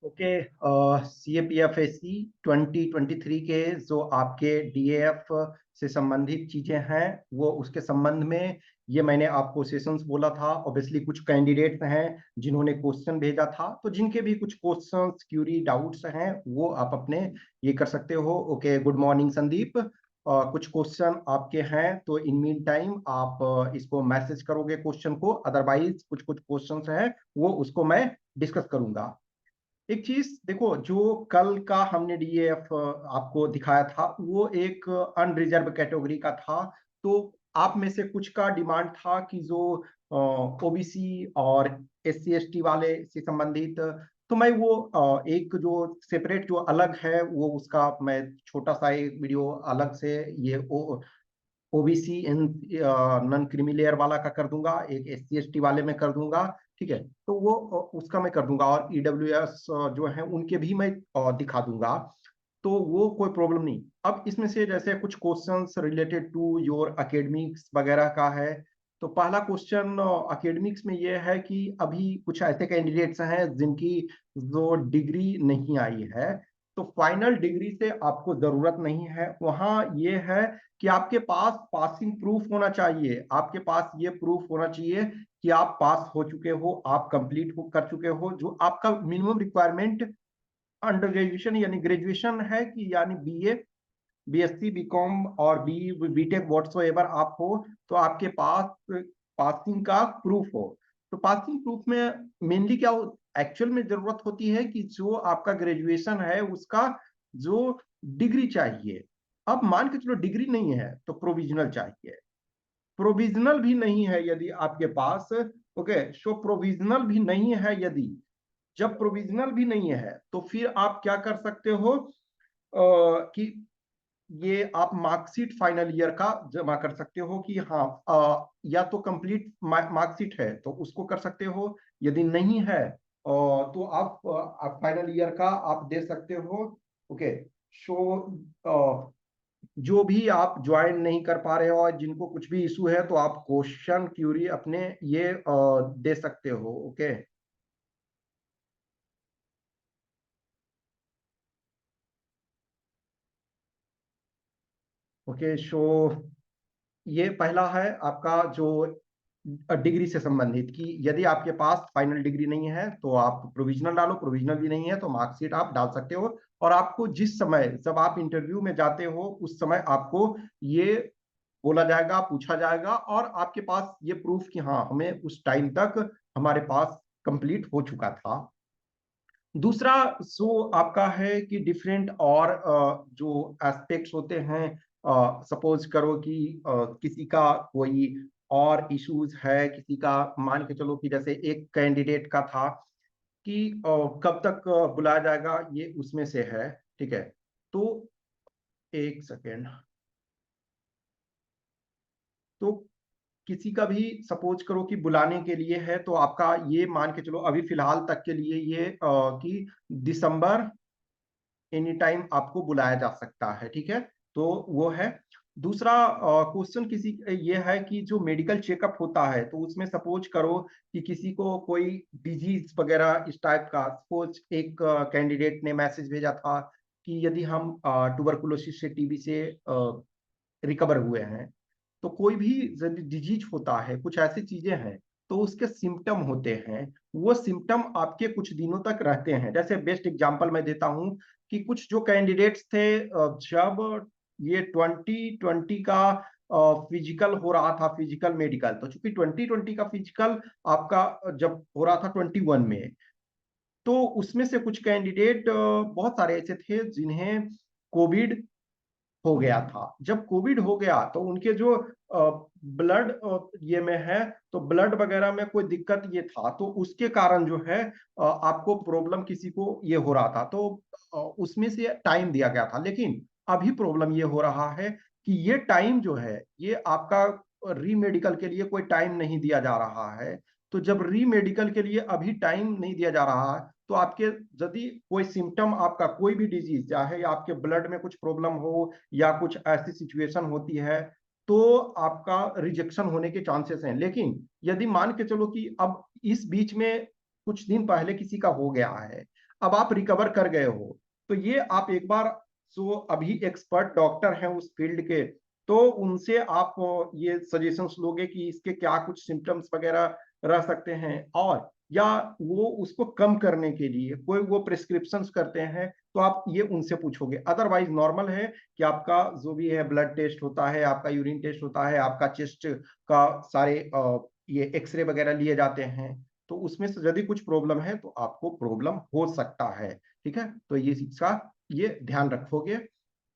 Okay. CAPFAC 2023 के जो आपके DAF से संबंधित चीजें हैं वो उसके संबंध में ये मैंने आपको सेशंस बोला था। ऑब्वियसली कुछ कैंडिडेट्स हैं जिन्होंने क्वेश्चन भेजा था, तो जिनके भी कुछ क्वेश्चंस क्यूरी डाउट्स हैं वो आप अपने ये कर सकते हो। Okay, good morning Sandeep. कुछ क्वेश्चन आपके हैं तो इन मीन टाइम आप इसको मैसेज करोगे क्वेश्चन को, अदरवाइज कुछ कुछ क्वेश्चंस हैं वो उसको मैं डिस्कस करूंगा। एक चीज देखो, जो कल का हमने DAF आपको दिखाया था वो एक अनरिजर्व कैटेगरी का था। तो आप में से कुछ का डिमांड था कि जो OBC और SC ST वाले से संबंधित, तो मैं वो एक जो सेपरेट जो अलग है वो उसका मैं छोटा सा एक वीडियो अलग से ये OBC in non creamy layer वाला का कर दूंगा, एक SC ST वाले में कर दूंगा। ठीक है, तो वो उसका मैं कर दूंगा, और EWS जो है उनके भी मैं दिखा दूंगा। तो वो कोई प्रॉब्लम नहीं। अब इसमें से जैसे कुछ questions related to your academics वगैरह का है। तो पहला क्वेश्चन एकेडमिक्स में ये है कि अभी कुछ ऐसे कैंडिडेट्स हैं जिनकी जो डिग्री नहीं आई है, तो फाइनल डिग्री से आपको जरूरत नहीं है। वहां ये है कि आपके पास पासिंग प्रूफ होना चाहिए, आपके पास ये प्रूफ होना चाहिए कि आप पास हो चुके हो, आप कंप्लीट कर चुके हो। जो आपका मिनिमम रिक्वायरमेंट अंडर ग्रेजुएशन यानी ग्रेजुएशन है कि यानी BA BSc BCom और BTech व्हाट्सो एवर आप हो, तो आपके पास पासिंग का प्रूफ हो। तो पासिंग प्रूफ में मेनली क्या एक्चुअल में जरूरत होती है कि जो आपका ग्रेजुएशन है उसका जो डिग्री चाहिए। अब मान के चलो डिग्री नहीं है तो प्रोविजनल चाहिए। प्रोविजनल भी नहीं है यदि आपके पास, ओके, सो प्रोविजनल भी नहीं है यदि, जब प्रोविजनल भी नहीं है तो फिर आप क्या कर सकते हो कि ये आप मार्कशीट फाइनल ईयर का जमा कर सकते हो कि हाँ, या तो कंप्लीट मार्कशीट है तो उसको कर सकते हो, यदि नहीं है तो आप फाइनल ईयर का आप दे सकते हो। ओके, सो जो भी आप ज्वाइन नहीं कर पा रहे हो और जिनको कुछ भी इशू है तो आप क्वेश्चन क्यूरी अपने ये दे सकते हो। ओके, ओके, सो ये पहला है आपका जो डिग्री से संबंधित कि यदि आपके पास फाइनल डिग्री नहीं है तो आप प्रोविजनल डालो, प्रोविजनल भी नहीं है तो मार्कशीट आप डाल सकते हो। और आपको जिस समय जब आप इंटरव्यू में जाते हो उस समय आपको ये बोला जाएगा, पूछा जाएगा, और आपके पास ये प्रूफ कि हाँ हमें उस टाइम तक हमारे पास कंप्लीट हो चुका था। दूसरा सो आपका है कि डिफरेंट और जो एस्पेक्ट्स होते हैं, सपोज करो कि किसी का कोई और इश्यूज है, किसी का मान के चलो कि जैसे एक कैंडिडेट का था कि कब तक बुलाया जाएगा, ये उसमें से है। ठीक है, तो एक सेकेंड। तो किसी का भी सपोज करो कि बुलाने के लिए है तो आपका ये मान के चलो अभी फिलहाल तक के लिए ये कि दिसंबर एनी टाइम आपको बुलाया जा सकता है। ठीक है, तो वो है। दूसरा क्वेश्चन किसी ये है कि जो मेडिकल चेकअप होता है तो उसमें सपोज करो कि किसी को कोई डिजीज वगैरह इस टाइप का, सपोज एक कैंडिडेट ने मैसेज भेजा था कि यदि हम ट्यूबरकुलोसिस से, TB से रिकवर हुए हैं, तो कोई भी डिजीज होता है, कुछ ऐसी चीजें हैं तो उसके सिम्टम होते हैं। वो सिम्टम आपके कुछ दिनों तक रहते हैं। जैसे बेस्ट एग्जांपल मैं देता हूं कि कुछ जो कैंडिडेट्स थे जब ये 2020 का फिजिकल हो रहा था, फिजिकल मेडिकल, तो चूंकि 2020 का फिजिकल आपका जब हो रहा था 21 में, तो उसमें से कुछ कैंडिडेट बहुत सारे ऐसे थे जिन्हें कोविड हो गया था। जब कोविड हो गया तो उनके जो ब्लड ये में है, तो ब्लड वगैरह में कोई दिक्कत ये था, तो उसके कारण जो है आपको प्रॉब्लम किसी को ये हो रहा था, तो उसमें से टाइम दिया गया था। लेकिन अभी प्रॉब्लम ये हो रहा है कि ये टाइम जो है ये आपका रीमेडिकल के लिए कोई टाइम नहीं दिया जा रहा है। तो जब रीमेडिकल के लिए अभी टाइम नहीं दिया जा रहा है तो आपके यदि कोई सिम्टम, आपका कोई भी डिजीज, चाहे आपके ब्लड में कुछ प्रॉब्लम हो या कुछ ऐसी सिचुएशन होती है, तो आपका रिजेक्शन होने के चांसेस हैं। लेकिन यदि मान के चलो कि अब इस बीच में कुछ दिन पहले किसी का हो गया है, अब आप रिकवर कर गए हो, तो ये आप एक बार, सो अभी एक्सपर्ट डॉक्टर हैं उस फील्ड के, तो उनसे आप ये सजेशंस लोगे कि इसके क्या कुछ सिम्टम्स वगैरह रह सकते हैं, और या वो उसको कम करने के लिए कोई वो प्रिस्क्रिप्शंस करते हैं, तो आप ये उनसे पूछोगे। अदरवाइज नॉर्मल है कि आपका जो भी है ब्लड टेस्ट होता है, आपका यूरिन टेस्ट होता है, आपका चेस्ट का सारे ये एक्सरे वगैरह लिए जाते हैं, तो उसमें से यदि कुछ प्रॉब्लम है तो आपको प्रॉब्लम हो सकता है। ठीक है, तो ये इसका ये ध्यान रखोगे।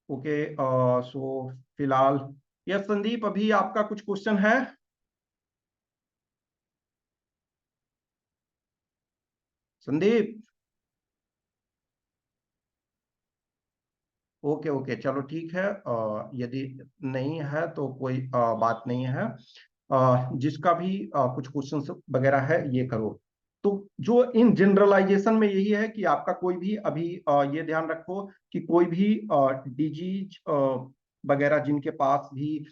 ओके, सो फिलहाल यस संदीप, अभी आपका कुछ क्वेश्चन है? संदीप, ओके ओके, चलो ठीक है। यदि नहीं है तो कोई बात नहीं है। जिसका भी कुछ क्वेश्चन वगैरह है ये करो। तो जो इन जनरलाइजेशन में यही है कि आपका कोई भी अभी ये ध्यान रखो कि कोई भी डिजीज वगैरह जिनके पास भी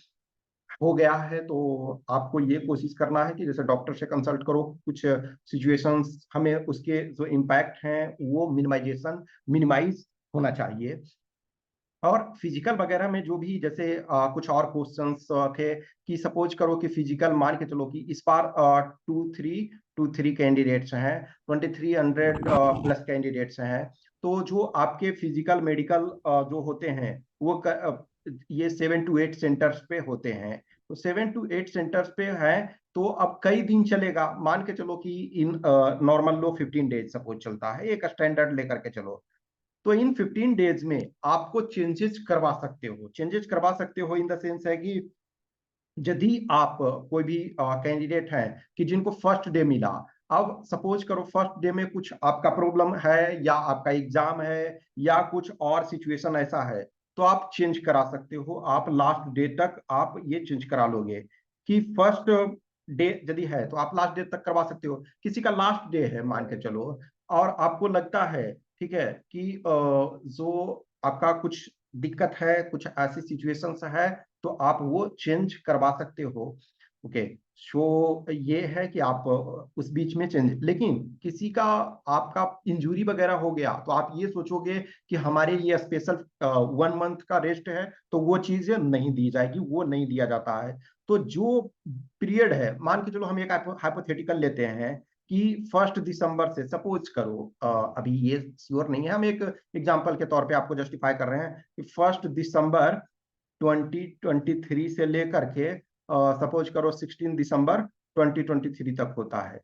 हो गया है, तो आपको ये कोशिश करना है कि जैसे डॉक्टर से कंसल्ट करो, कुछ सिचुएशंस हमें उसके जो इम्पैक्ट हैं वो मिनिमाइज होना चाहिए। और फिजिकल वगैरह में जो भी जैसे कुछ और क्वेश्चंस थे, कि सपोज करो कि फिजिकल मान के चलो कि इस बार 2-3 कैंडिडेट्स हैं, 2300 प्लस कैंडिडेट्स हैं, तो जो आपके फिजिकल मेडिकल जो होते हैं वो ये 7 to 8 सेंटर्स पे होते हैं। तो 7 to 8 सेंटर्स पे है, तो अब कई दिन चलेगा, मान के चलो कि in normal low 15 days suppose चलता है, एक स्टैंडर्ड लेकर के चलो, तो इन 15 डेज में आपको चेंजेस करवा सकते हो। चेंजेस करवा सकते हो इन द सेंस है कि यदि आप कोई भी कैंडिडेट हैं कि जिनको फर्स्ट डे मिला, अब सपोज करो फर्स्ट डे में कुछ आपका प्रॉब्लम है, या आपका एग्जाम है, या कुछ और सिचुएशन ऐसा है, तो आप चेंज करा सकते हो। आप लास्ट डे तक आप ये चेंज करा लोगे, कि फर्स्ट डे यदि है तो आप लास्ट डे तक करवा सकते हो। किसी का लास्ट डे है मान के चलो, और आपको लगता है, ठीक है, कि जो आपका कुछ दिक्कत है, कुछ ऐसी सिचुएशंस है, तो आप वो चेंज करवा सकते हो। ओके, सो ये है कि आप उस बीच में चेंज, लेकिन किसी का आपका इंजरी वगैरह हो गया, तो आप ये सोचोगे कि हमारे लिए स्पेशल 1 मंथ का रेस्ट है, तो वो चीजें नहीं दी जाएगी, वो नहीं दिया जाता है। तो जो पीरियड है, मान के चलो हम एक हाइपोथेटिकल लेते हैं कि 1 दिसंबर से सपोज करो, अभी ये श्योर नहीं है, हम एक एग्जाम्पल के तौर पे आपको जस्टिफाई कर रहे हैं कि 1 दिसंबर 2023 से लेकर के सपोज करो 16 दिसंबर 2023 तक होता है,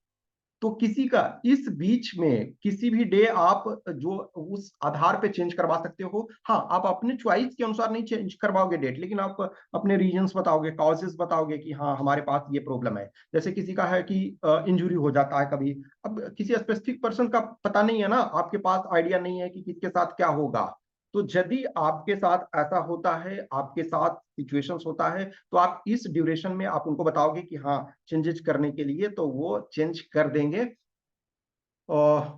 तो किसी का इस बीच में किसी भी डे आप जो उस आधार पे चेंज करवा सकते हो। हाँ, आप अपने चॉइस के अनुसार नहीं चेंज करवाओगे डेट, लेकिन आप अपने रीजंस बताओगे, कॉजेस बताओगे कि हाँ हमारे पास ये प्रॉब्लम है। जैसे किसी का है कि इंजुरी हो जाता है कभी, अब किसी स्पेसिफिक पर्सन का पता नहीं है ना, आपके पास आइडिया नहीं है कि किसके साथ क्या होगा। तो यदि आपके साथ ऐसा होता है, आपके साथ सिचुएशंस होता है, तो आप इस ड्यूरेशन में आप उनको बताओगे कि हाँ चेंजेस करने के लिए, तो वो चेंज कर देंगे।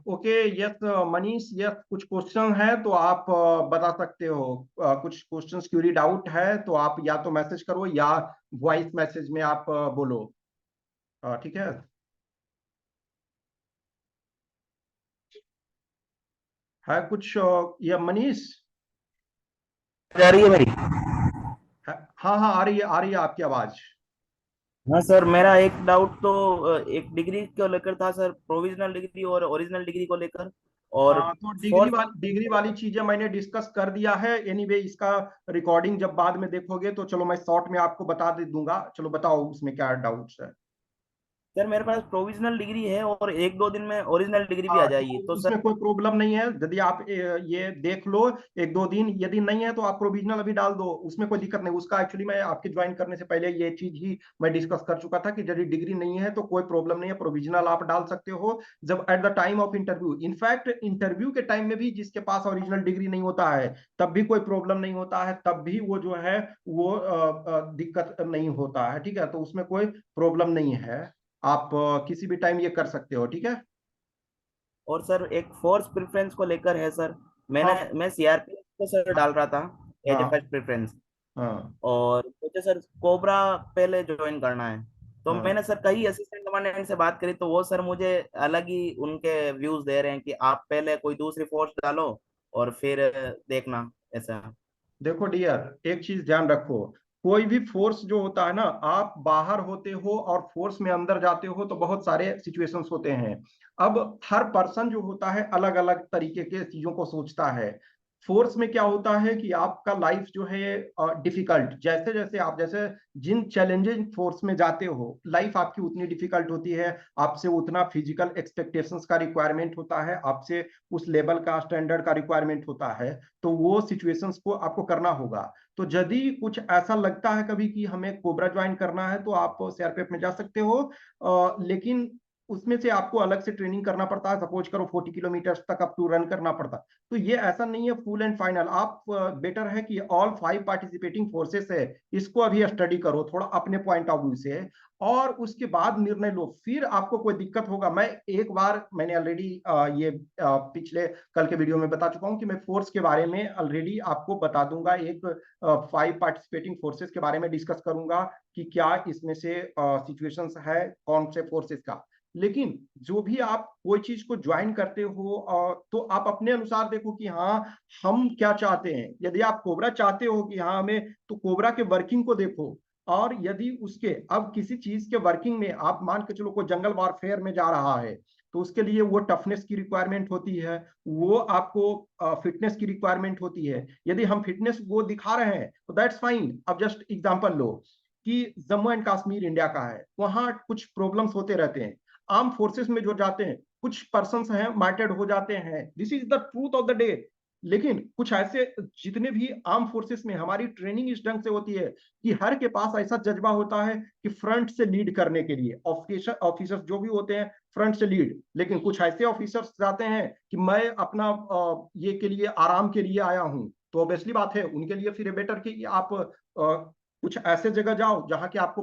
ओके, यस मनीष, यस कुछ क्वेश्चन है तो आप बता सकते हो। कुछ क्वेश्चंस क्यूरी डाउट है तो आप या तो मैसेज करो, या वॉइस मैसेज में आप बोलो। ठीक है। है कुछ या मनीष? जा रही है मेरी। हाँ हाँ, आ रही है, आ रही है आपकी आवाज। हाँ सर, मेरा एक डाउट तो एक डिग्री को लेकर था सर, प्रोविजनल डिग्री और ओरिजिनल डिग्री को लेकर। और हाँ, तो फोर्थ। डिग्री वाली चीजें मैंने डिस्कस कर दिया है। एनीवे इसका रिकॉर्डिंग जब बाद में देखोगे तो चलो मैं शॉर्ट में आपको बता दे दूंगा। चलो बताओ उसमें क्या डाउट्स है। सर मेरे पास प्रोविजनल डिग्री है और एक दो दिन में ओरिजिनल डिग्री भी आ हाँ, जाएगी, तो तो सर। उसमें कोई प्रॉब्लम नहीं है। यदि आप ये देख लो 1-2 दिन, यदि नहीं है तो आप प्रोविजनल अभी डाल दो, उसमें कोई दिक्कत नहीं। उसका एक्चुअली मैं आपके ज्वाइन करने से पहले ये चीज ही मैं डिस्कस कर चुका था कि यदि डिग्री नहीं है तो कोई प्रॉब्लम नहीं है, प्रोविजनल आप डाल सकते हो जब at the time of interview. In fact interview के टाइम में भी जिसके पास ओरिजिनल डिग्री नहीं होता है, तब भी कोई प्रॉब्लम नहीं होता है, तब भी वो जो है वो दिक्कत नहीं होता है। ठीक है, तो उसमें कोई प्रॉब्लम नहीं है। आप किसी भी टाइम ये कर सकते हो। ठीक है। और सर एक फोर्स प्रेफरेंस को लेकर है सर। हाँ मैं सीआरपीएफ को सर डाल रहा था एज ए हाँ फर्स्ट प्रेफरेंस। हाँ। और मुझे सर कोबरा पहले ज्वाइन करना है। तो हाँ मैंने सर कई असिस्टेंट कमांडेंट से बात करी, तो वो सर मुझे अलग ही उनके व्यूज दे रहे हैं कि आप पहले कोई दूसरी फोर्स डालो और फिर देखना ऐसा। देखो डियर, एक चीज ध्यान रखो। कोई भी फोर्स जो होता है ना, आप बाहर होते हो और फोर्स में अंदर जाते हो तो बहुत सारे सिचुएशंस होते हैं। अब हर पर्सन जो होता है अलग अलग तरीके के चीजों को सोचता है। फोर्स में क्या होता है कि आपका लाइफ जो है डिफिकल्ट, जैसे जैसे आप जैसे जिन चैलेंजिंग फोर्स में जाते हो लाइफ आपकी उतनी डिफिकल्ट होती है। आपसे उतना फिजिकल एक्सपेक्टेशंस का रिक्वायरमेंट होता है, आपसे उस लेवल का स्टैंडर्ड का रिक्वायरमेंट होता है। तो वो सिचुएशंस को आपको करना होगा। तो यदि कुछ ऐसा लगता है कभी कि हमें कोबरा ज्वाइन करना है तो आप सीआरपीएफ में जा सकते हो। लेकिन उसमें से आपको अलग से ट्रेनिंग करना पड़ता है। सपोज करो 40 किलोमीटर तक आपको रन करना पड़ता है। तो ये ऐसा नहीं है फुल एंड फाइनल। आप बेटर है कि ऑल 5 पार्टिसिपेटिंग फोर्सेस है, इसको अभी स्टडी करो थोड़ा अपने पॉइंट ऑफ व्यू से, और उसके बाद निर्णय लो। फिर आपको कोई दिक्कत होगा, मैं एक बार मैंने ऑलरेडी ये पिछले कल के वीडियो में बता चुका हूं कि मैं फोर्स के बारे में ऑलरेडी आपको बता दूंगा। एक 5 पार्टिसिपेटिंग फोर्सेस के बारे में डिस्कस करूंगा कि क्या इसमें से सिचुएशंस है कौन से फोर्सेस का। लेकिन जो भी आप कोई चीज को ज्वाइन करते हो तो आप अपने अनुसार देखो कि हाँ हम क्या चाहते हैं। यदि आप कोबरा चाहते हो कि हाँ हमें, तो कोबरा के वर्किंग को देखो। और यदि उसके अब किसी चीज के वर्किंग में आप मान के चलो कोई जंगल वारफेयर में जा रहा है, तो उसके लिए वो टफनेस की रिक्वायरमेंट होती है, वो आपको फिटनेस की रिक्वायरमेंट होती है। यदि हम फिटनेस वो दिखा रहे हैं तो दैट्स फाइन। अब जस्ट एग्जांपल लो कि जम्मू एंड कश्मीर इंडिया का है, वहां कुछ प्रॉब्लम्स होते रहते हैं। आर्म फोर्सेस में जो जाते हैं कुछ पर्सन हैं मार्टेड हो जाते हैं, this is the truth of the day. लेकिन कुछ ऐसे, जितने भी आर्म फोर्सेस में हमारी ट्रेनिंग इस ढंग से होती है कि हर के पास ऐसा जज्बा होता है कि फ्रंट से लीड करने के लिए ऑफिसर ऑफिसर्स जो भी होते हैं फ्रंट से लीड। लेकिन कुछ ऐसे ऑफिसर्स जाते हैं कि मैं अपना ये के लिए आराम के लिए आया हूं। तो ऑब्वियसली बात है उनके लिए फिर बेटर कि आप कुछ ऐसे जगह जाओ जहां की आपको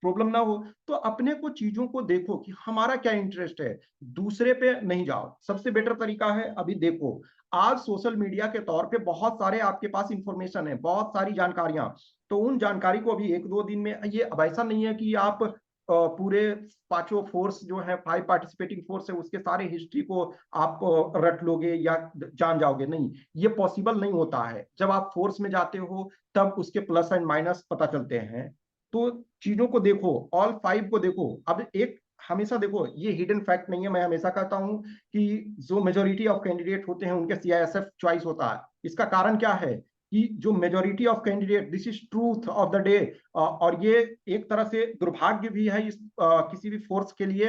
प्रॉब्लम ना हो। तो अपने को चीजों को देखो कि हमारा क्या इंटरेस्ट है, दूसरे पे नहीं जाओ। सबसे बेटर तरीका है अभी देखो, आज सोशल मीडिया के तौर पे बहुत सारे आपके पास इंफॉर्मेशन है, बहुत सारी जानकारियां। तो उन जानकारी को अभी 1-2 दिन में, ये अब ऐसा नहीं है कि आप पूरे पांचों फोर्स जो है 5 पार्टिसिपेटिंग फोर्स है उसके सारे हिस्ट्री को आप रट लोगे या जान जाओगे, नहीं। ये पॉसिबल नहीं होता है। जब आप फोर्स में जाते हो तब उसके प्लस एंड माइनस पता चलते हैं। तो चीजों को देखो, ऑल 5 को देखो। अब एक हमेशा देखो, ये हिडन फैक्ट नहीं है, मैं हमेशा कहता हूं कि जो मेजोरिटी ऑफ कैंडिडेट होते हैं उनके सीआईएसएफ चॉइस होता है। इसका कारण क्या है कि जो majority of candidate, this is truth of the day. और ये एक तरह से दुर्भाग्य भी है इस किसी भी फोर्स के लिए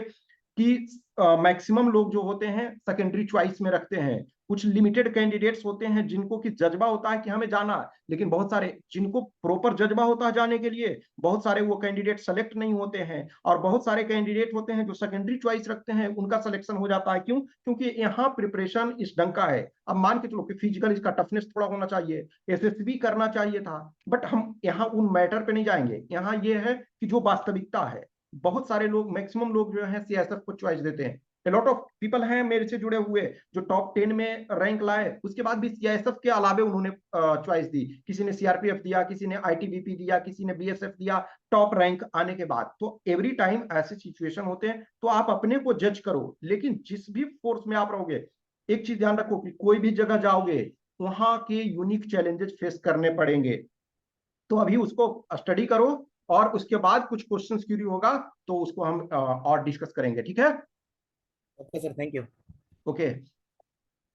कि मैक्सिमम लोग जो होते हैं सेकेंडरी चॉइस में रखते हैं। कुछ लिमिटेड कैंडिडेट्स होते हैं जिनको कि जज्बा होता है कि हमें जाना है, लेकिन बहुत सारे जिनको प्रॉपर जज्बा होता है जाने के लिए, बहुत सारे वो कैंडिडेट सेलेक्ट नहीं होते हैं। और बहुत सारे कैंडिडेट होते हैं जो सेकेंडरी चॉइस रखते हैं, उनका सिलेक्शन हो जाता है। क्यों? क्योंकि यहाँ प्रिपरेशन इस ढंग का है। अब मान के चलो कि फिजिकल इसका टफनेस थोड़ा होना चाहिए, एसएसबी करना चाहिए था, बट हम यहाँ उन मैटर पे नहीं जाएंगे। यहाँ ये है कि जो वास्तविकता है, बहुत सारे लोग, मैक्सिमम लोग जो है सीएसएफ को चॉइस देते हैं। लॉट ऑफ पीपल हैं मेरे से जुड़े हुए जो टॉप 10 में रैंक लाए, उसके बाद भी सीआईएसएफ के अलावे उन्होंने चॉइस दी। किसी ने सीआरपीएफ दिया, किसी ने आईटीबीपी दिया, किसी ने बीएसएफ दिया, टॉप रैंक आने के बाद। तो एवरी टाइम ऐसे सिचुएशन होते हैं, तो आप अपने को जज करो। लेकिन जिस भी फोर्स में आप रहोगे, एक चीज ध्यान रखो कि कोई भी जगह जाओगे वहां के यूनिक चैलेंजेस फेस करने पड़ेंगे। तो अभी उसको स्टडी करो, और उसके बाद कुछ क्वेश्चन क्यूरी होगा तो उसको हम और डिस्कस करेंगे, ठीक है? Okay sir, thank you. Okay.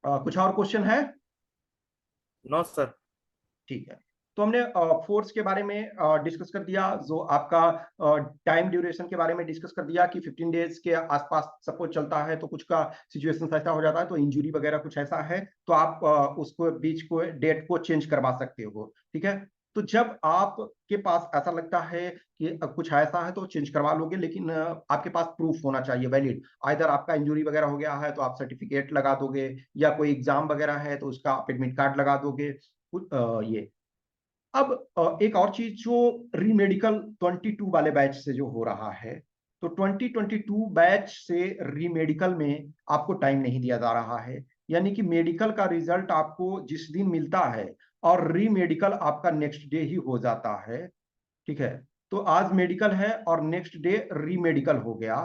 कुछ और क्वेश्चन है? No sir. ठीक है। तो हमने फोर्स के बारे में डिस्कस कर दिया, जो आपका टाइम ड्यूरेशन के बारे में डिस्कस कर दिया कि 15 डेज के आसपास सपोज चलता है तो कुछ का सिचुएशन ऐसा हो जाता है, तो इंजुरी वगैरह कुछ ऐसा है तो आप उसको बीच को डेट को चेंज करवा सकते हो, ठीक है? तो जब आपके पास ऐसा लगता है कि कुछ ऐसा है तो चेंज करवा लोगे, लेकिन आपके पास प्रूफ होना चाहिए वैलिड। आइदर आपका इंजुरी वगैरह हो गया है तो आप सर्टिफिकेट लगा दोगे, या कोई एग्जाम वगैरह है तो उसका एडमिट कार्ड लगा दोगे। ये अब एक और चीज जो रीमेडिकल 22 वाले बैच से जो हो रहा है, तो 2022 बैच से रीमेडिकल में आपको टाइम नहीं दिया जा रहा है। यानी कि मेडिकल का रिजल्ट आपको जिस दिन मिलता है और रीमेडिकल आपका नेक्स्ट डे ही हो जाता है, ठीक है? तो आज मेडिकल है और नेक्स्ट डे रीमेडिकल हो गया।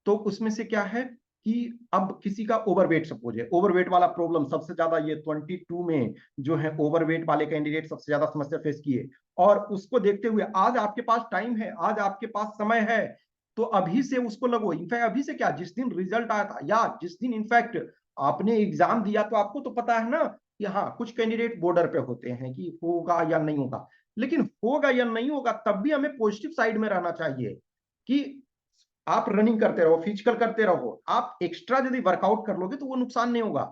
तो उसमें से क्या है कि अब किसी का ओवरवेट, सपोज है ओवरवेट वाला प्रॉब्लम सबसे ज्यादा, ये 22 में जो है ओवरवेट वाले कैंडिडेट सबसे ज्यादा समस्या फेस किए। और उसको देखते हुए आज आपके पास टाइम है, आज आपके पास समय है, तो अभी से उसको लगो। इनफैक्ट अभी से क्या, जिस दिन रिजल्ट आया था या जिस दिन इनफैक्ट आपने एग्जाम दिया, तो आपको तो पता है ना कि हाँ कुछ कैंडिडेट बॉर्डर पे होते हैं कि होगा या नहीं होगा, लेकिन होगा या नहीं होगा तब भी हमें पॉजिटिव साइड में रहना चाहिए कि आप रनिंग करते रहो, फिजिकल करते रहो, आप एक्स्ट्रा यदि वर्कआउट कर लोगे तो वो नुकसान नहीं होगा।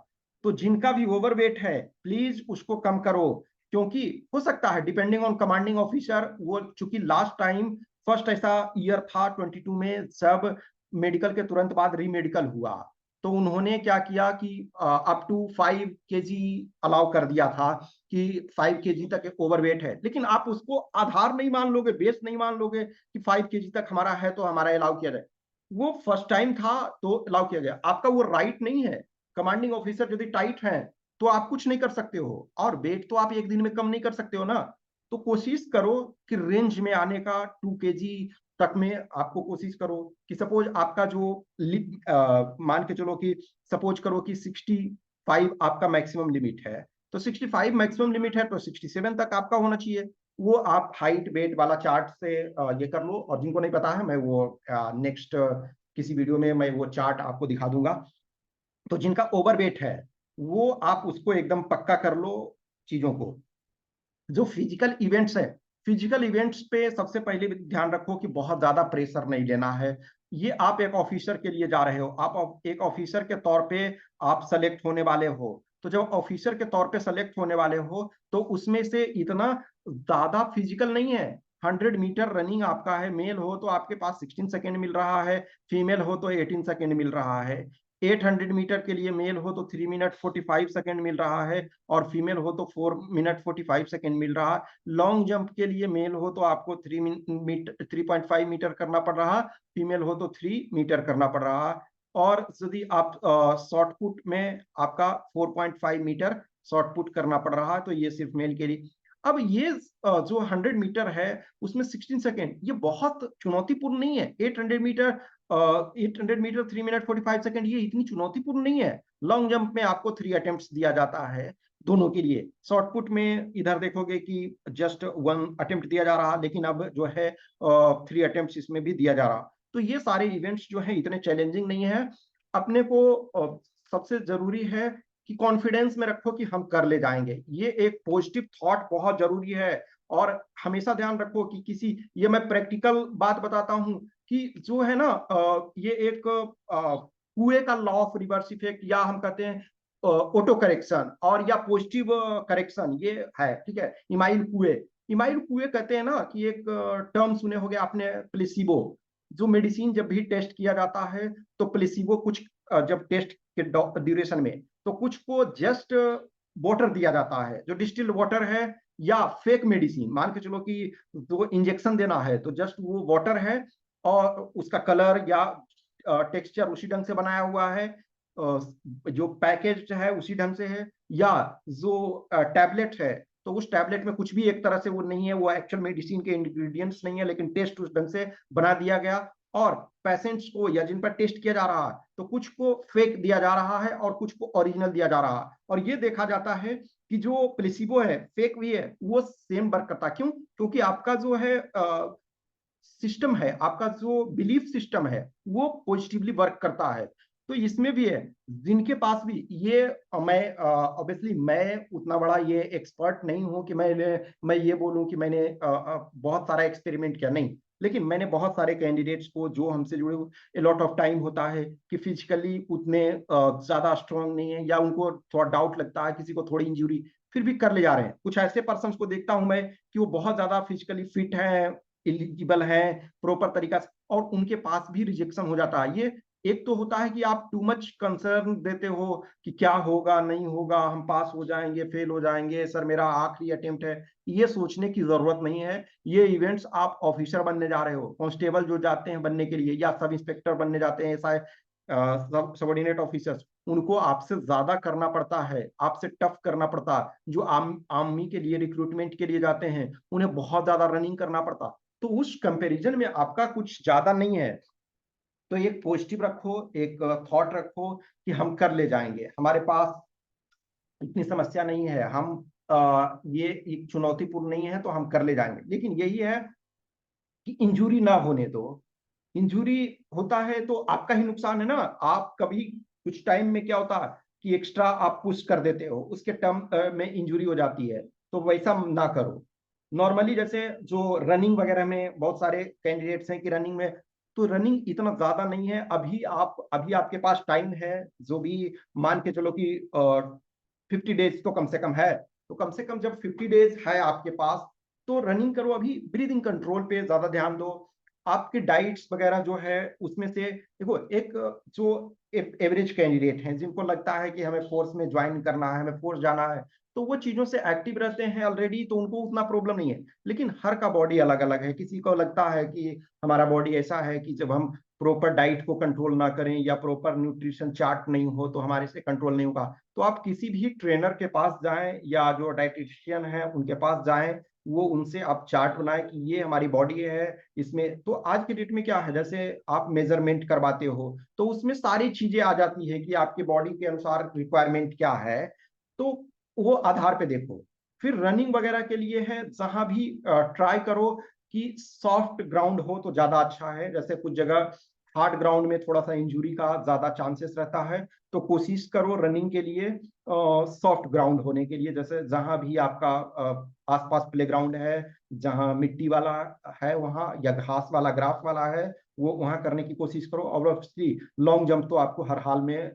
तो जिनका भी ओवरवेट है प्लीज उसको कम करो, क्योंकि हो सकता है डिपेंडिंग ऑन कमांडिंग ऑफिसर, वो चूंकि लास्ट टाइम फर्स्ट ऐसा ईयर था 22 में सब मेडिकल के तुरंत बाद रीमेडिकल हुआ, तो उन्होंने क्या किया कि अप टू 5 kg अलाउ कर दिया था कि 5 kg तक ओवरवेट है, लेकिन आप उसको आधार नहीं मान लोगे, बेस नहीं मान लोगे कि 5 kg तक हमारा है तो हमारा अलाउ किया जाए। वो फर्स्ट टाइम था तो अलाउ किया गया, आपका वो राइट नहीं है। कमांडिंग ऑफिसर यदि टाइट है तो आप कुछ नहीं कर सकते हो, और वेट तो आप एक दिन में कम नहीं कर सकते हो ना। तो कोशिश करो कि रेंज में आने का, 2 kg तक में आपको कोशिश करो कि सपोज आपका जो मान के चलो कि सपोज करो कि 65 आपका मैक्सिमम लिमिट है, तो 65 मैक्सिमम लिमिट है तो 67 तक आपका होना चाहिए। वो आप हाइट वेट वाला चार्ट से ये कर लो, और जिनको नहीं पता है मैं वो नेक्स्ट किसी वीडियो में मैं वो चार्ट आपको दिखा दूंगा। तो जिनका ओवर वेट है वो आप उसको एकदम पक्का कर लो चीजों को। जो फिजिकल इवेंट्स है, फिजिकल इवेंट्स पे सबसे पहले ध्यान रखो कि बहुत ज्यादा प्रेशर नहीं लेना है। ये आप एक ऑफिसर के लिए जा रहे हो, आप एक ऑफिसर के तौर पे आप सेलेक्ट होने वाले हो, तो जब ऑफिसर के तौर पे सेलेक्ट होने वाले हो तो उसमें से इतना ज्यादा फिजिकल नहीं है। 100 मीटर रनिंग आपका है, मेल हो तो आपके पास 16 सेकेंड मिल रहा है, फीमेल हो तो 18 सेकेंड मिल रहा है। 800 मीटर के लिए मेल हो तो 3 मिनट 45 सेकेंड मिल रहा है, और फीमेल हो तो 4 मिनट 45 सेकेंड मिल रहा है। लॉन्ग जंप के लिए मेल हो तो आपको 3.5 मीटर करना पड़ रहा, फीमेल हो तो 3 मीटर करना पड़ रहा। और यदि आप शॉर्ट पुट में आपका 4.5 मीटर शॉर्ट पुट करना पड़ रहा है, तो ये सिर्फ मेल के लिए। अब ये जो 100 मीटर है उसमें 16 सेकेंड, ये बहुत चुनौतीपूर्ण नहीं है। 800 मीटर 3 मिनट 45 सेकेंड, ये इतनी चुनौतीपूर्ण नहीं है। लॉन्ग जंप में आपको 3 अटेम्प्ट दिया जाता है दोनों के लिए। शॉर्ट पुट में इधर देखोगे कि जस्ट 1 अटेम्प्ट दिया जा रहा, लेकिन अब जो है 3 अटेम्प्ट इसमें भी दिया जा रहा। तो ये सारे इवेंट्स जो है इतने चैलेंजिंग नहीं है। अपने को सबसे जरूरी है कि कॉन्फिडेंस में रखो कि हम कर ले जाएंगे, ये एक पॉजिटिव थॉट बहुत जरूरी है। और हमेशा ध्यान रखो कि किसी, ये मैं प्रैक्टिकल बात बताता हूँ कि जो है ना ये एक कुएं का लॉ ऑफ रिवर्स इफेक्ट, या हम कहते हैं ऑटो करेक्शन, और या पॉजिटिव करेक्शन, ये है ठीक है। इमाइल कुए, इमाइल कुए कहते हैं ना कि एक टर्म सुने होंगे आपने, प्लेसिबो। जो मेडिसिन जब भी टेस्ट किया जाता है तो प्लेसिबो कुछ जब टेस्ट के ड्यूरेशन में, तो कुछ को जस्ट वाटर दिया जाता है जो डिस्टिल्ड वाटर है, या फेक मेडिसिन मान के चलो कि जो इंजेक्शन देना है तो जस्ट वो वाटर है, और उसका कलर या टेक्सचर उसी ढंग से बनाया हुआ है, जो पैकेज है उसी ढंग से है, या जो टैबलेट है तो उस टैबलेट में कुछ भी एक तरह से वो नहीं है, वो एक्चुअल मेडिसिन के इंग्रेडिएंट्स नहीं है, लेकिन टेस्ट उस ढंग से बना दिया गया। और पेशेंट्स को या जिन पर टेस्ट किया जा रहा है तो कुछ को फेक दिया जा रहा है और कुछ को ओरिजिनल दिया जा रहा है, और ये देखा जाता है कि जो प्लेसिबो है, फेक भी है, वो सेम वर्क करता। क्यों? क्योंकि आपका जो है सिस्टम है, आपका जो बिलीफ सिस्टम है वो पॉजिटिवली वर्क करता है। तो इसमें भी है जिनके पास भी ये, मैं ऑब्वियसली मैं उतना बड़ा ये एक्सपर्ट नहीं हूं कि मैं ये बोलूं कि मैंने बहुत सारा एक्सपेरिमेंट किया, नहीं। लेकिन मैंने बहुत सारे कैंडिडेट्स को जो हमसे जुड़े हुए, लॉट ऑफ टाइम होता है कि फिजिकली उतने ज्यादा स्ट्रांग नहीं है, या उनको थोड़ा डाउट लगता है, किसी को थोड़ी इंजुरी, फिर भी कर ले जा रहे हैं। कुछ ऐसे पर्सन को देखता हूं मैं कि वो बहुत ज्यादा फिजिकली फिट है, एलिजिबल है प्रॉपर तरीका से, और उनके पास भी रिजेक्शन हो जाता है। ये एक तो होता है कि आप टू मच कंसर्न देते हो कि क्या होगा नहीं होगा, हम पास हो जाएंगे फेल हो जाएंगे, सर मेरा आखिरी अटेम्प्ट है। ये सोचने की जरूरत नहीं है। ये इवेंट्स, आप ऑफिसर बनने जा रहे हो, कांस्टेबल जो जाते हैं बनने के लिए, या सब इंस्पेक्टर बनने जाते हैं, ऐसा सब सबॉर्डिनेट ऑफिसर्स, उनको आपसे ज्यादा करना पड़ता है, आपसे टफ करना पड़ता है। जो आर्मी के लिए रिक्रूटमेंट के लिए जाते हैं उन्हें बहुत ज्यादा रनिंग करना पड़ता। तो उस कंपैरिजन में आपका कुछ ज्यादा नहीं है। तो एक पॉजिटिव रखो, एक थॉट रखो कि हम कर ले जाएंगे, हमारे पास इतनी समस्या नहीं है, हम ये एक चुनौतीपूर्ण नहीं है, तो हम कर ले जाएंगे। लेकिन यही है कि इंजुरी ना होने दो। इंजुरी होता है तो आपका ही नुकसान है ना। आप कभी कुछ टाइम में क्या होता है कि एक्स्ट्रा आप पुश कर देते हो, उसके टर्म में इंजुरी हो जाती है, तो वैसा ना करो। नॉर्मली जैसे जो रनिंग वगैरह में बहुत सारे कैंडिडेट्स हैं कि रनिंग में, तो रनिंग इतना ज्यादा नहीं है अभी आपके पास टाइम है। जो भी मान के चलो कि 50 डेज तो कम से कम है, तो कम से कम जब 50 डेज है आपके पास, तो रनिंग करो। अभी ब्रीदिंग कंट्रोल पे ज्यादा ध्यान दो। आपके डाइट्स वगैरह जो है उसमें से देखो, एक जो एवरेज कैंडिडेट हैं जिनको लगता है कि हमें फोर्स में ज्वाइन करना है, हमें फोर्स जाना है, तो वो चीजों से एक्टिव रहते हैं ऑलरेडी, तो उनको उतना प्रॉब्लम नहीं है। लेकिन हर का बॉडी अलग अलग है। किसी को लगता है कि हमारा बॉडी ऐसा है कि जब हम प्रॉपर डाइट को कंट्रोल ना करें या प्रॉपर न्यूट्रिशन चार्ट नहीं हो तो हमारे से कंट्रोल नहीं होगा। तो आप किसी भी ट्रेनर के पास जाएं या जो डाइटिशियन है उनके पास जाएं, वो उनसे आप चार्ट बनाएं कि ये हमारी बॉडी है। इसमें तो आज के डेट में क्या है, जैसे आप मेजरमेंट करवाते हो तो उसमें सारी चीजें आ जाती है कि आपकी बॉडी के अनुसार रिक्वायरमेंट क्या है, तो वो आधार पे देखो। फिर रनिंग वगैरह के लिए है, जहां भी ट्राई करो कि सॉफ्ट ग्राउंड हो तो ज्यादा अच्छा है। जैसे कुछ जगह हार्ड ग्राउंड में थोड़ा सा इंजुरी का ज्यादा चांसेस रहता है, तो कोशिश करो रनिंग के लिए सॉफ्ट ग्राउंड होने के लिए। जैसे जहां भी आपका आसपास प्ले ग्राउंड है, जहां मिट्टी वाला है वहां, या घास वाला ग्रास वाला है, वो वहां करने की कोशिश करो। और ऑब्वियसली लॉन्ग जंप तो आपको हर हाल में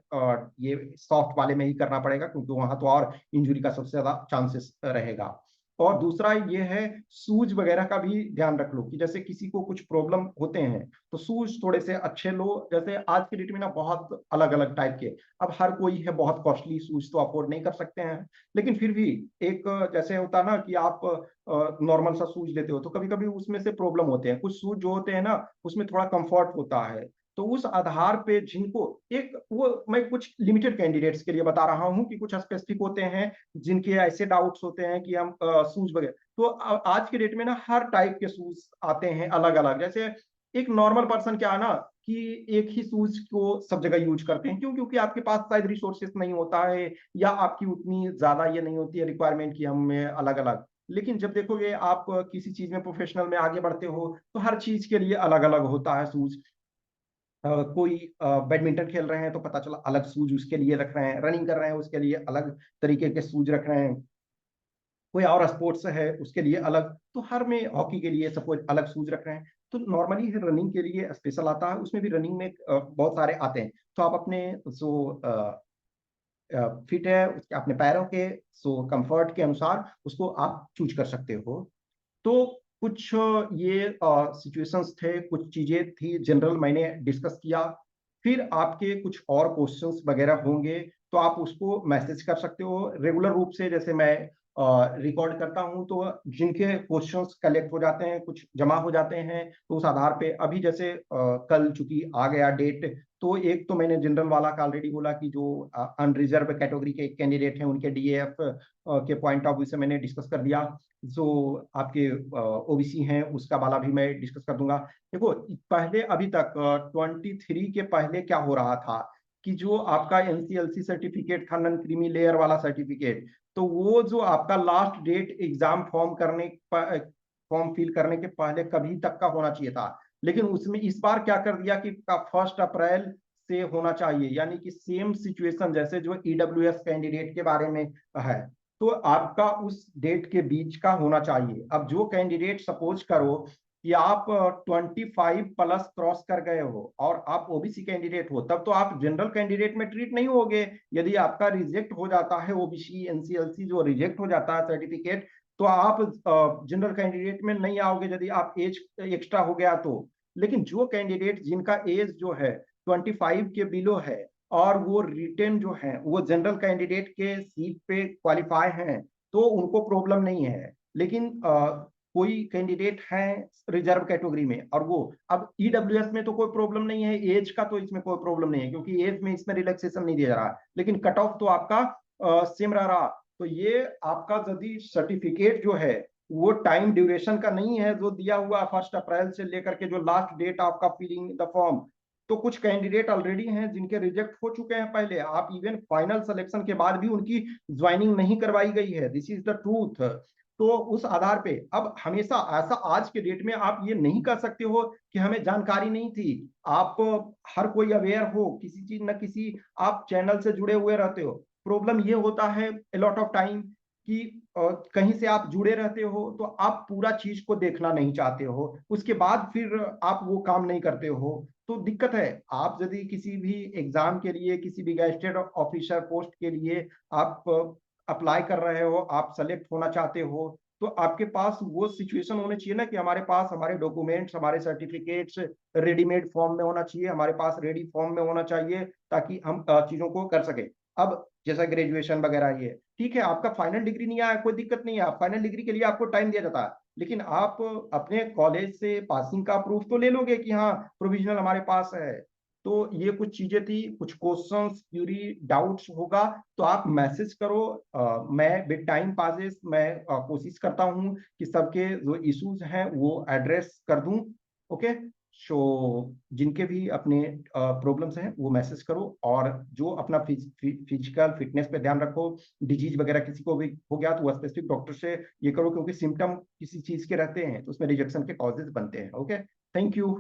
ये सॉफ्ट वाले में ही करना पड़ेगा, क्योंकि वहां तो और इंजुरी का सबसे ज्यादा चांसेस रहेगा। और दूसरा ये है, शूज वगैरह का भी ध्यान रख लो कि जैसे किसी को कुछ प्रॉब्लम होते हैं तो शूज थोड़े से अच्छे लो। जैसे आज के डेट में ना बहुत अलग अलग टाइप के, अब हर कोई है बहुत कॉस्टली शूज तो अफोर्ड नहीं कर सकते हैं, लेकिन फिर भी एक जैसे होता ना कि आप नॉर्मल सा शूज लेते हो तो कभी कभी उसमें से प्रॉब्लम होते हैं। कुछ शूज जो होते हैं ना उसमें थोड़ा कंफर्ट होता है, तो उस आधार पे जिनको एक वो मैं कुछ लिमिटेड कैंडिडेट्स के लिए बता रहा हूँ कि कुछ स्पेसिफिक होते हैं जिनके ऐसे डाउट्स होते हैं कि हम शूज वगैरह, तो आज के डेट में ना हर टाइप के शूज आते हैं अलग अलग। जैसे एक नॉर्मल पर्सन क्या है ना कि एक ही शूज को सब जगह यूज करते हैं, क्यों? क्योंकि आपके पास शायद रिसोर्सेस नहीं होता है, या आपकी उतनी ज्यादा ये नहीं होती है रिक्वायरमेंट की हमें अलग अलग। लेकिन जब देखोगे आप किसी चीज में प्रोफेशनल में आगे बढ़ते हो तो हर चीज के लिए अलग अलग होता है शूज। कोई बैडमिंटन खेल रहे हैं तो पता चला अलग शूज उसके लिए रख रहे हैं, रनिंग कर रहे हैं उसके लिए अलग तरीके के शूज रख रहे हैं, कोई और स्पोर्ट्स है उसके लिए अलग, तो हर में हॉकी के लिए सपोज अलग शूज रख रहे हैं। तो नॉर्मली रनिंग के लिए स्पेशल आता है, उसमें भी रनिंग में बहुत सारे आते हैं। तो आप अपने जो फिट है उसके अपने पैरों के सो कंफर्ट के अनुसार उसको आप चूज कर सकते हो। तो कुछ ये सिचुएशंस थे, कुछ चीजें थी जनरल मैंने डिस्कस किया। फिर आपके कुछ और क्वेश्चंस वगैरह होंगे तो आप उसको मैसेज कर सकते हो रेगुलर रूप से। जैसे मैं रिकॉर्ड करता हूं तो जिनके क्वेश्चंस कलेक्ट हो जाते हैं, कुछ जमा हो जाते हैं, तो उस आधार पे अभी जैसे कल चूंकि आ गया डेट, तो एक तो मैंने जनरल वाला का ऑलरेडी बोला कि जो अनरिजर्व कैटेगरी के कैंडिडेट हैं उनके डीएफ के पॉइंट ऑफ व्यू से मैंने डिस्कस कर दिया। जो आपके ओबीसी हैं उसका वाला भी मैं डिस्कस कर दूंगा। देखो पहले अभी तक 23 के पहले क्या हो रहा था कि जो आपका एनसीएलसी सर्टिफिकेट था, नन क्रीमी लेयर वाला सर्टिफिकेट, तो वो जो आपका last date exam form fill करने के पहले कभी तक का होना चाहिए था। लेकिन उसमें इस बार क्या कर दिया कि 1 अप्रैल से होना चाहिए, यानी कि सेम सिचुएशन जैसे जो ईडब्ल्यूएस कैंडिडेट के बारे में है, तो आपका उस डेट के बीच का होना चाहिए। अब जो कैंडिडेट सपोज करो कि आप 25+ क्रॉस कर गए हो और आप ओबीसी कैंडिडेट हो, तब तो आप जनरल कैंडिडेट में ट्रीट नहीं होगे। यदि आपका रिजेक्ट हो जाता है ओबीसी एनसीएलसी जो रिजेक्ट हो जाता है सर्टिफिकेट, तो आप जनरल कैंडिडेट में नहीं आओगे यदि आप एज एक्स्ट्रा हो गया तो। लेकिन जो कैंडिडेट जिनका एज जो है 25 के बिलो है और वो रिटेन जो है वो जनरल कैंडिडेट के सीट पे क्वालिफाई हैं, तो उनको प्रॉब्लम नहीं है। लेकिन कोई कैंडिडेट है रिजर्व कैटेगरी में और वो अब ईडब्ल्यूएस में तो कोई प्रॉब्लम नहीं है, एज का तो इसमें कोई प्रॉब्लम नहीं है क्योंकि एज में इसमें रिलैक्सेशन नहीं दिया जा रहा है, लेकिन कट ऑफ तो आपका सेम रह रहा। तो ये आपका यदि सर्टिफिकेट जो है वो टाइम ड्यूरेशन का नहीं है जो दिया हुआ 1 अप्रैल से लेकर के जो लास्ट डेट आपका फिलिंग द फॉर्म। तो कुछ कैंडिडेट ऑलरेडी हैं जिनके रिजेक्ट हो चुके हैं पहले, आप इवन फाइनल सिलेक्शन के बाद भी उनकी ज्वाइनिंग नहीं करवाई गई है, दिस इज द ट्रूथ। तो उस आधार पे अब हमेशा ऐसा आज के डेट में आप ये नहीं कर सकते हो कि हमें जानकारी नहीं थी। आप हर कोई अवेयर हो किसी चीज न किसी, आप चैनल से जुड़े हुए रहते हो। प्रॉब्लम ये होता है ए लॉट ऑफ टाइम कि कहीं से आप जुड़े रहते हो तो आप पूरा चीज को देखना नहीं चाहते हो, उसके बाद फिर आप वो काम नहीं करते हो, तो दिक्कत है। आप यदि किसी भी एग्जाम के लिए, किसी भी गैजेटेड ऑफिसर पोस्ट के लिए आप अप्लाई कर रहे हो, आप सेलेक्ट होना चाहते हो, तो आपके पास वो सिचुएशन होनी चाहिए ना कि हमारे पास हमारे डॉक्यूमेंट्स, हमारे सर्टिफिकेट्स रेडीमेड फॉर्म में होना चाहिए, हमारे पास रेडी फॉर्म में होना चाहिए, ताकि हम चीजों को कर सके। अब जैसा ग्रेजुएशन वगैरह ये ठीक है, आपका फाइनल डिग्री नहीं आया, कोई दिक्कत नहीं है, आप फाइनल डिग्री के लिए आपको टाइम दिया जाता है, लेकिन आप अपने कॉलेज से पासिंग का प्रूफ तो ले लोगे कि हाँ प्रोविजनल हमारे पास है। तो ये कुछ चीजें थी, कुछ क्वेश्चंस क्यूरी डाउट्स होगा तो आप मैसेज करो। मैं विद टाइम पासेस मैं कोशिश करता हूँ कि सबके जो इश्यूज हैं वो एड्रेस कर दूं। ओके, सो जिनके भी अपने प्रॉब्लम्स हैं वो मैसेज करो, और जो अपना फिजिकल फिटनेस पे ध्यान रखो। डिजीज वगैरह किसी को भी हो गया तो वो स्पेसिफिक डॉक्टर से ये करो, क्योंकि सिम्टम किसी चीज के रहते हैं तो उसमें रिजेक्शन के कॉजेज बनते हैं। Okay, thank you.